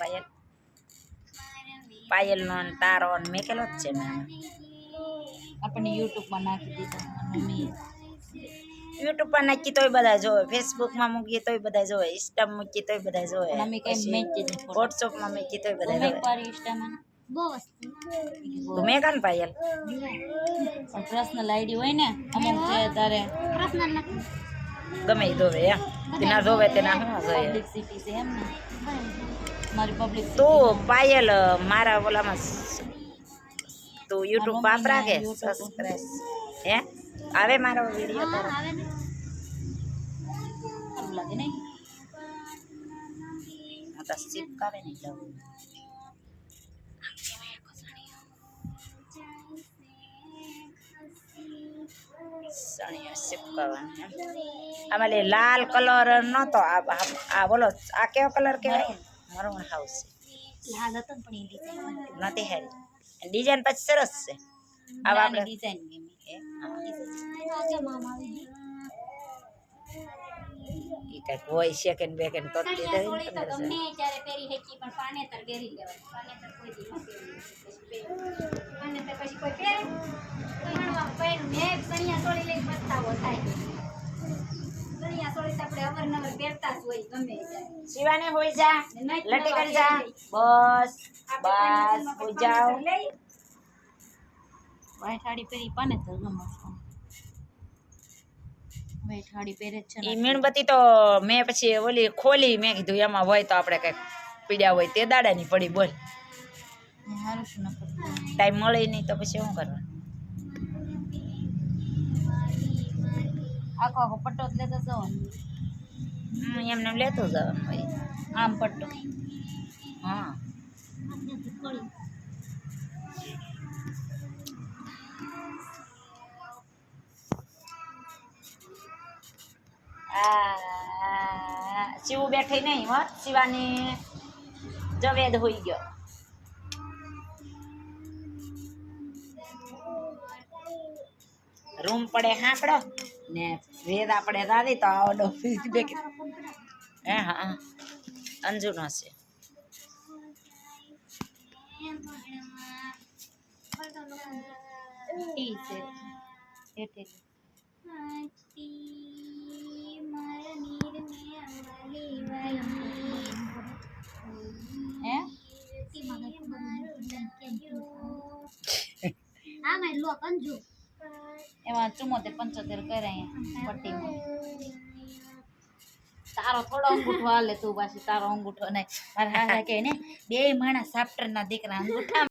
પાયલ પાયલનો ને તારો ને મેકેલો જ છે મેં આપણને યુટ્યુબમાં નાખી દીધા મમ્મી યુટ્યુબ પર નાખી તોય બધા જોવે, ફેસબુકમાં મૂકીએ તોય બધા જોવે, ઇન્સ્ટામાં મૂકીએ તોય બધા જોવે, મમ્મી કઈ મેચી દે વોટ્સઅપમાં મૂકીએ તોય બધા ગમે જોવે. પારી ઇન્સ્ટામાં ગમે કાન પાયલ પણ પર્સનલ આઈડી હોય ને અમુક જે તારે ગમે ઈ જોવે એમ તેના જોવે તેના શું જોઈએ. પબ્લિક સિટી છે એમ ને મારી પબ્લિક તું પાયલ મારા ઓલામાં તું યુટ્યુબ વાપરા કે YouTube. સબસ્ક્રાઇબ હે આવે મારો વિડીયો તારો સારું લાગે નહીં હું તો સિપકાવે નહીં લઉં સણિયા સિપકાવાનું આમાં લે લાલ કલર નતો આ બોલો આ કેવો કલર કહેવાય મરૂન હાઉસ લાલ હતો ને પણ એ ડિઝાઇન નથી હેરી ડિઝાઇન પછી સરસ છે આવા આપણે ડિઝાઇન ગમી ઈ કઈક હોય સેકન્ડ બેકન્ડ તો સોળી તો ગમે ત્યારે પહેરી હેકી પણ પાનેતર પહેરી લેવાય પાનેતર કોઈ દી ન પહેરી પાનેતર પછી કોઈ પહેરે ભણવા પહેરું મે સણિયા સોળી લઈ પસ્તાવો થાય સણિયા સોળી તો આપણે અવરનવર પહેરતા જ હોય ગમે ત્યારે શિવાને હોઈ જા લટી કરી જા બસ બસ હોઈ જાઓ વ્હાઈટ સાડી પહેરી પાનેતર ગમે વ્હાઈટ સાડી પહેરે જ છે ઈ મીણબત્તી તો મેં પછી ઓલી ખોલી મેં કીધું એમાં હોય તો આપણે કઈક પીડ્યા હોય તે દાડાની પડી બોલ સારું શું ન કરતું ટાઈમ મળે નહીં તો પછી શું કરવાનું આખો આખો પટ્ટો જ લેતો જાઓ એમને એમ લેતું જવાનું હોય આમ પટ્ટો હા શિવ બેઠી નહીં હો શિવાની જવેદ હોઈ ગયો રૂમ પડે હાંકડો ને વેદ આપણે રાધી તો આવડો હે હા અંજુનો છે ટી છે એટલે હે એમાં 74-75 કરે અહીંયા પટ્ટીમાં તારો થોડો અંગૂઠો હાલે તું પાછી તારો અંગૂઠો નહીં મારા હારા કે ને બે માણસ સાપ્ટર ના દીકરા અંગૂઠા